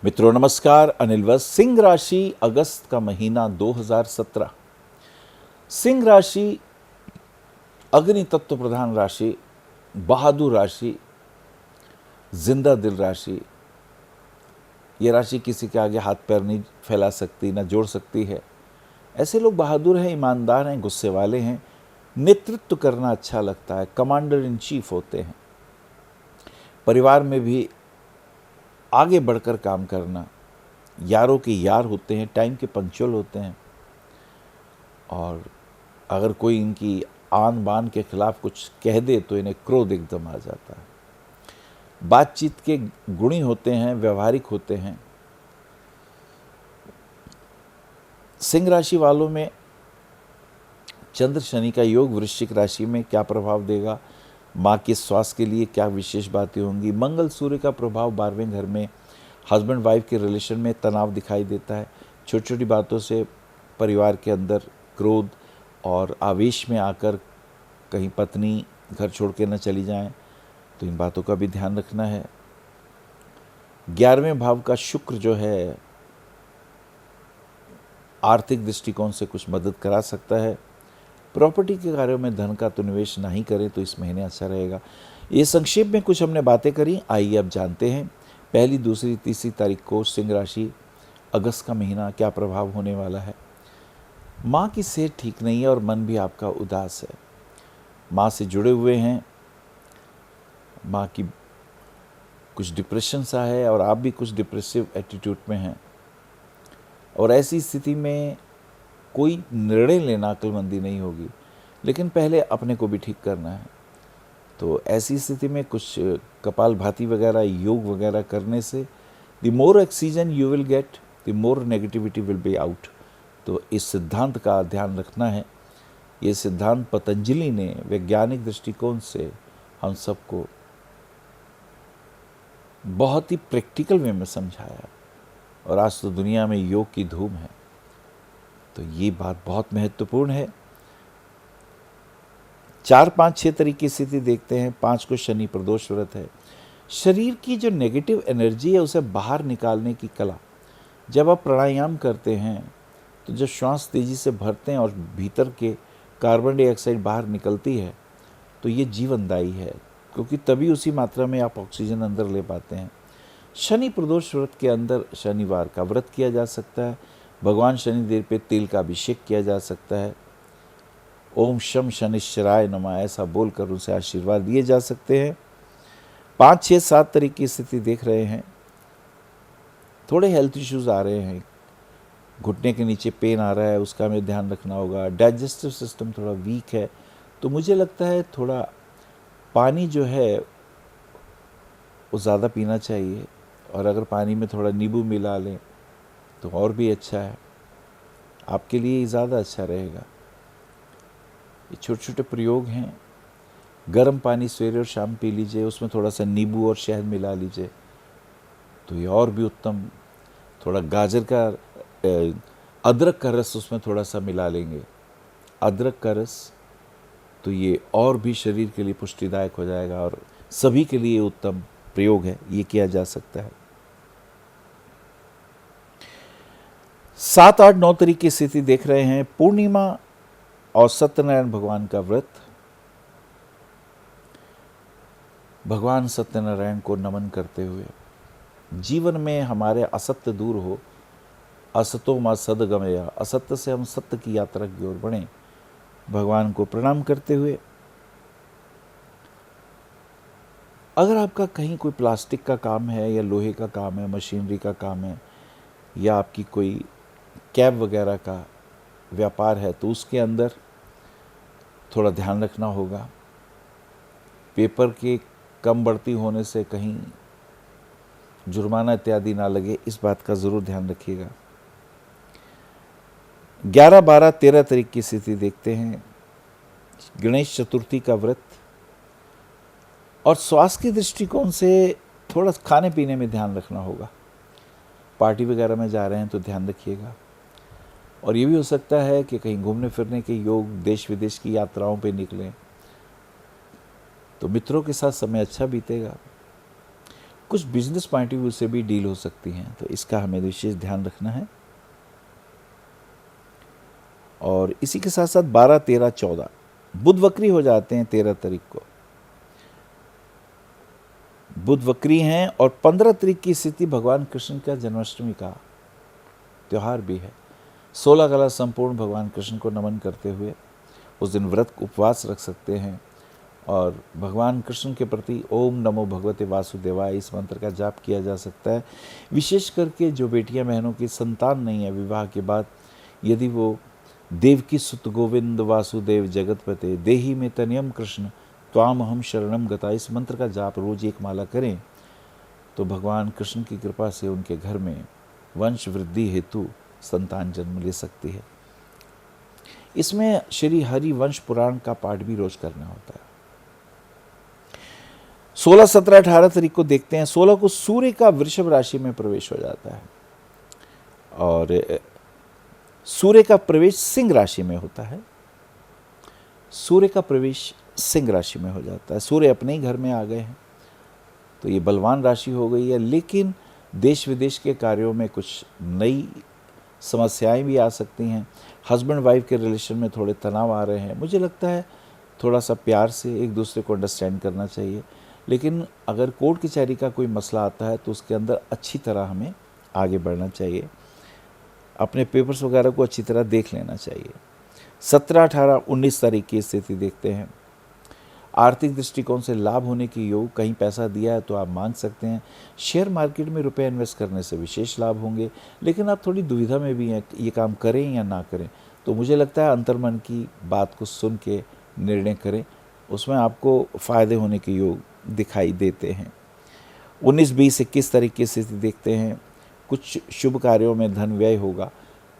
मित्रों नमस्कार। अनिल वस्त। सिंह राशि अगस्त का महीना 2017। सिंह राशि अग्नि तत्व प्रधान राशि, बहादुर राशि, जिंदा दिल राशि। ये राशि किसी के आगे हाथ पैर नहीं फैला सकती, ना जोड़ सकती है। ऐसे लोग बहादुर हैं, ईमानदार हैं, गुस्से वाले हैं, नेतृत्व करना अच्छा लगता है, कमांडर इन चीफ होते हैं। परिवार में भी आगे बढ़कर काम करना, यारों के यार होते हैं, टाइम के पंक्चुअल होते हैं। और अगर कोई इनकी आन बान के खिलाफ कुछ कह दे तो इन्हें क्रोध एकदम आ जाता है। बातचीत के गुणी होते हैं, व्यवहारिक होते हैं। सिंह राशि वालों में चंद्र शनि का योग वृश्चिक राशि में क्या प्रभाव देगा, माँ के स्वास्थ्य के लिए क्या विशेष बातें होंगी। मंगल सूर्य का प्रभाव 12वें घर में, हस्बैंड वाइफ के रिलेशन में तनाव दिखाई देता है। छोटी छोटी बातों से परिवार के अंदर क्रोध और आवेश में आकर कहीं पत्नी घर छोड़ के न चली जाएं, तो इन बातों का भी ध्यान रखना है। 11वें भाव का शुक्र जो है आर्थिक दृष्टिकोण से कुछ मदद करा सकता है। प्रॉपर्टी के कार्यों में धन का तो निवेश नहीं करें तो इस महीने अच्छा रहेगा। ये संक्षेप में कुछ हमने बातें करी। आइए अब जानते हैं पहली, दूसरी, तीसरी तारीख को सिंह राशि अगस्त का महीना क्या प्रभाव होने वाला है। माँ की सेहत ठीक नहीं है और मन भी आपका उदास है। माँ से जुड़े हुए हैं, माँ की कुछ डिप्रेशन सा है और आप भी कुछ डिप्रेसिव एटीट्यूड में हैं। और ऐसी स्थिति में कोई निर्णय लेना अक्लमंदी नहीं होगी, लेकिन पहले अपने को भी ठीक करना है। तो ऐसी स्थिति में कुछ कपालभाति वगैरह, योग वगैरह करने से the more oxygen you will get, the more negativity will be out. तो इस सिद्धांत का ध्यान रखना है। ये सिद्धांत पतंजलि ने वैज्ञानिक दृष्टिकोण से हम सबको बहुत ही प्रैक्टिकल वे में समझाया, और आज तो दुनिया में योग की धूम है। तो ये बात बहुत महत्वपूर्ण है। 4, 5, 6 तारीख की स्थिति देखते हैं। 5 को शनि प्रदोष व्रत है। शरीर की जो नेगेटिव एनर्जी है उसे बाहर निकालने की कला। जब आप प्राणायाम करते हैं तो जब श्वास तेजी से भरते हैं और भीतर के कार्बन डाइऑक्साइड बाहर निकलती है तो ये जीवनदायी है, क्योंकि तभी उसी मात्रा में आप ऑक्सीजन अंदर ले पाते हैं। शनि प्रदोष व्रत के अंदर शनिवार का व्रत किया जा सकता है। भगवान शनिदेव पे तेल का अभिषेक किया जा सकता है। ओम शम शनिश्चराय नमः ऐसा बोलकर उसे आशीर्वाद दिए जा सकते हैं। 5, 6, 7 तारीख की स्थिति देख रहे हैं। थोड़े हेल्थ इश्यूज आ रहे हैं। घुटने के नीचे पेन आ रहा है, उसका हमें ध्यान रखना होगा। डाइजेस्टिव सिस्टम थोड़ा वीक है, तो मुझे लगता है थोड़ा पानी जो है वो ज़्यादा पीना चाहिए, और अगर पानी में थोड़ा नींबू मिला लें तो और भी अच्छा है, आपके लिए ज़्यादा अच्छा रहेगा। ये छोटे छोटे प्रयोग हैं। गर्म पानी सवेरे और शाम पी लीजिए, उसमें थोड़ा सा नींबू और शहद मिला लीजिए तो ये और भी उत्तम। थोड़ा गाजर का अदरक का रस उसमें थोड़ा सा मिला लेंगे, अदरक का रस, तो ये और भी शरीर के लिए पुष्टिदायक हो जाएगा और सभी के लिए उत्तम प्रयोग है, ये किया जा सकता है। 7, 8, 9 तारीख की स्थिति देख रहे हैं। पूर्णिमा और सत्यनारायण भगवान का व्रत। भगवान सत्यनारायण को नमन करते हुए जीवन में हमारे असत्य दूर हो, असतो मा सदगमया, असत्य से हम सत्य की यात्रा की ओर बढ़ें, भगवान को प्रणाम करते हुए। अगर आपका कहीं कोई प्लास्टिक का काम है या लोहे का काम है, मशीनरी का काम है, या आपकी कोई कैब वगैरह का व्यापार है, तो उसके अंदर थोड़ा ध्यान रखना होगा। पेपर के कम बढ़ती होने से कहीं जुर्माना इत्यादि ना लगे, इस बात का ज़रूर ध्यान रखिएगा। 11, 12, 13 तारीख की स्थिति देखते हैं। गणेश चतुर्थी का व्रत। और स्वास्थ्य के दृष्टिकोण से थोड़ा खाने पीने में ध्यान रखना होगा। पार्टी वगैरह में जा रहे हैं तो ध्यान रखिएगा। और ये भी हो सकता है कि कहीं घूमने फिरने के योग, देश विदेश की यात्राओं पे निकलें, तो मित्रों के साथ समय अच्छा बीतेगा। कुछ बिजनेस पॉइंट ऑफ व्यू से भी डील हो सकती हैं, तो इसका हमें विशेष ध्यान रखना है। और इसी के साथ साथ 12, 13, 14 बुध वक्री हो जाते हैं 13 तारीख को, बुध वक्री हैं। और 15 तारीख की स्थिति भगवान कृष्ण का जन्माष्टमी का त्यौहार भी है। 16 कला संपूर्ण भगवान कृष्ण को नमन करते हुए उस दिन व्रत उपवास रख सकते हैं और भगवान कृष्ण के प्रति ओम नमो भगवते वासुदेवाय इस मंत्र का जाप किया जा सकता है। विशेष करके जो बेटियां बहनों की संतान नहीं है विवाह के बाद, यदि वो देवकी सुत गोविंद वासुदेव जगतपते देहि में तनयम कृष्ण त्वाम हम शरणम गता इस मंत्र का जाप रोज एक माला करें तो भगवान कृष्ण की कृपा से उनके घर में वंश वृद्धि हेतु संतान जन्म ले सकती है। इसमें श्री हरि वंश पुराण का पाठ भी रोज करना होता है। 16, 17, 18 तारीख को देखते हैं। 16 को सूर्य का वृषभ राशि में प्रवेश हो जाता है और सूर्य का प्रवेश सिंह राशि में होता है। सूर्य का प्रवेश सिंह राशि में हो जाता है। सूर्य अपने ही घर में आ गए हैं तो ये बलवान राशि हो गई है, लेकिन देश विदेश के कार्यों में कुछ नई समस्याएं भी आ सकती हैं। हस्बैंड वाइफ के रिलेशन में थोड़े तनाव आ रहे हैं। मुझे लगता है थोड़ा सा प्यार से एक दूसरे को अंडरस्टैंड करना चाहिए, लेकिन अगर कोर्ट कचहरी का कोई मसला आता है तो उसके अंदर अच्छी तरह हमें आगे बढ़ना चाहिए, अपने पेपर्स वगैरह को अच्छी तरह देख लेना चाहिए। 17, 18, 19 तारीख की स्थिति देखते हैं। आर्थिक दृष्टिकोण से लाभ होने की योग, कहीं पैसा दिया है तो आप मांग सकते हैं। शेयर मार्केट में रुपए इन्वेस्ट करने से विशेष लाभ होंगे, लेकिन आप थोड़ी दुविधा में भी हैं ये काम करें या ना करें। तो मुझे लगता है अंतर्मन की बात को सुन के निर्णय करें, उसमें आपको फ़ायदे होने के योग दिखाई देते हैं। 19, 20, 21 तारीख की स्थिति देखते हैं। कुछ शुभ कार्यों में धन व्यय होगा,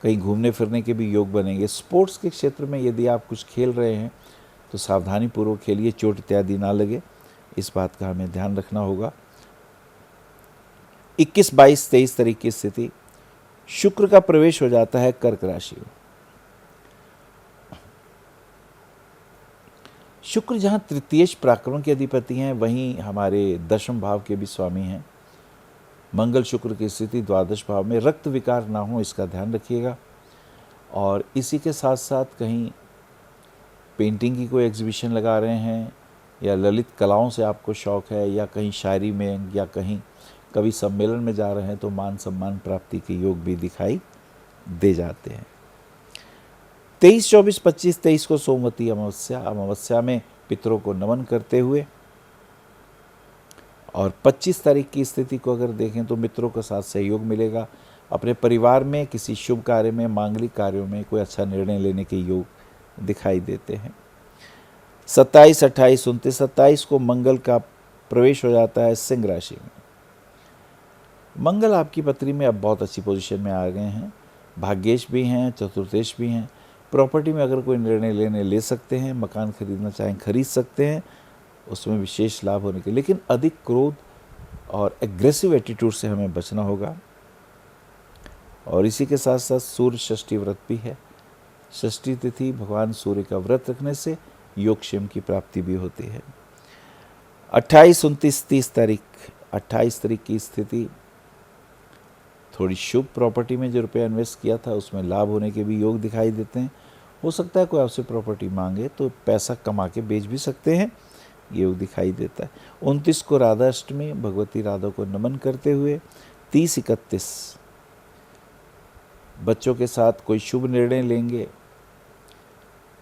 कहीं घूमने फिरने के भी योग बनेंगे। स्पोर्ट्स के क्षेत्र में यदि आप कुछ खेल रहे हैं तो सावधानी पूर्वक खेलिए, चोट इत्यादि ना लगे, इस बात का हमें ध्यान रखना होगा। 21, 22, 23 तारीख की स्थिति, शुक्र का प्रवेश हो जाता है कर्क राशि में। शुक्र जहां तृतीयेश पराक्रम के अधिपति हैं, वहीं हमारे 10वें भाव के भी स्वामी हैं। मंगल शुक्र की स्थिति 12वें भाव में, रक्त विकार ना हो इसका ध्यान रखिएगा। और इसी के साथ साथ कहीं पेंटिंग की कोई एग्जीबिशन लगा रहे हैं या ललित कलाओं से आपको शौक है या कहीं शायरी में या कहीं कवि सम्मेलन में जा रहे हैं तो मान सम्मान प्राप्ति के योग भी दिखाई दे जाते हैं। 23, 24, 25, 23 को सोमवती अमावस्या में पितरों को नमन करते हुए, और 25 तारीख की स्थिति को अगर देखें तो मित्रों के साथ सहयोग मिलेगा। अपने परिवार में किसी शुभ कार्य में, मांगलिक कार्यों में कोई अच्छा निर्णय लेने के योग दिखाई देते हैं। 27, 28, 29, 27 को मंगल का प्रवेश हो जाता है सिंह राशि में। मंगल आपकी पत्री में अब बहुत अच्छी पोजीशन में आ गए हैं, भाग्येश भी हैं, चतुर्थेश भी हैं। प्रॉपर्टी में अगर कोई निर्णय ले सकते हैं, मकान खरीदना चाहें खरीद सकते हैं, उसमें विशेष लाभ होने के, लेकिन अधिक क्रोध और एग्रेसिव एटीट्यूड से हमें बचना होगा। और इसी के साथ साथ सूर्य षष्ठी व्रत भी है। षष्ठी तिथि भगवान सूर्य का व्रत रखने से योगक्षेम की प्राप्ति भी होती है। 28, 29, 30 तारीख, 28 तारीख की स्थिति थोड़ी शुभ, प्रॉपर्टी में जो रुपया इन्वेस्ट किया था उसमें लाभ होने के भी योग दिखाई देते हैं। हो सकता है कोई आपसे प्रॉपर्टी मांगे तो पैसा कमा के बेच भी सकते हैं, ये योग दिखाई देता है। 29 को राधा अष्टमी, भगवती राधा को नमन करते हुए। 30, 31 बच्चों के साथ कोई शुभ निर्णय लेंगे,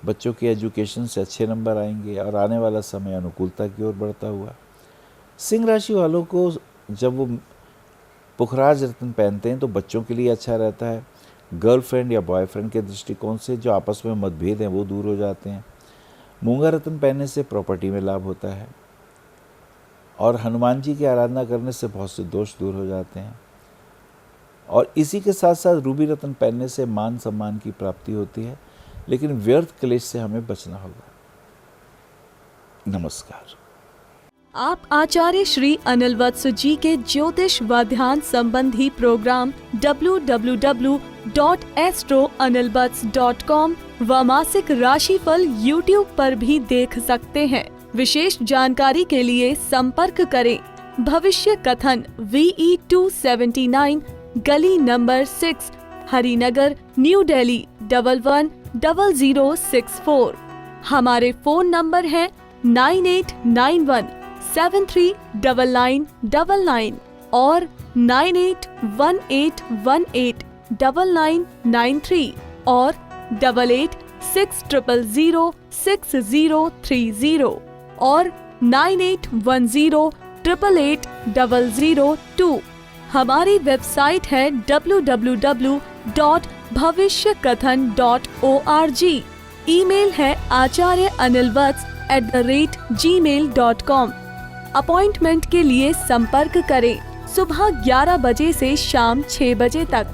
बच्चों की एजुकेशन से अच्छे नंबर आएंगे और आने वाला समय अनुकूलता की ओर बढ़ता हुआ। सिंह राशि वालों को जब वो पुखराज रत्न पहनते हैं तो बच्चों के लिए अच्छा रहता है। गर्लफ्रेंड या बॉयफ्रेंड के दृष्टिकोण से जो आपस में मतभेद हैं वो दूर हो जाते हैं। मूंगा रत्न पहनने से प्रॉपर्टी में लाभ होता है और हनुमान जी की आराधना करने से बहुत से दोष दूर हो जाते हैं। और इसी के साथ साथ रूबी रत्न पहनने से मान सम्मान की प्राप्ति होती है, लेकिन व्यर्थ क्लेश से हमें बचना होगा। नमस्कार। आप आचार्य श्री अनिल वत्स जी के ज्योतिष व ध्यान संबंधी प्रोग्राम www.astroanilvats.com व मासिक राशिफल YouTube पर भी देख सकते हैं। विशेष जानकारी के लिए संपर्क करें भविष्य कथन VE279, गली नंबर 6, हरिनगर, न्यू दिल्ली 110064। हमारे फोन नंबर है 9891739999 और 9818189993 और 8860006030 और 9810880002। हमारी वेबसाइट है www.bhavishyakathan.org। ईमेल है acharyaanilvats@gmail.com। अपॉइंटमेंट के लिए संपर्क करें सुबह 11 बजे से शाम 6 बजे तक।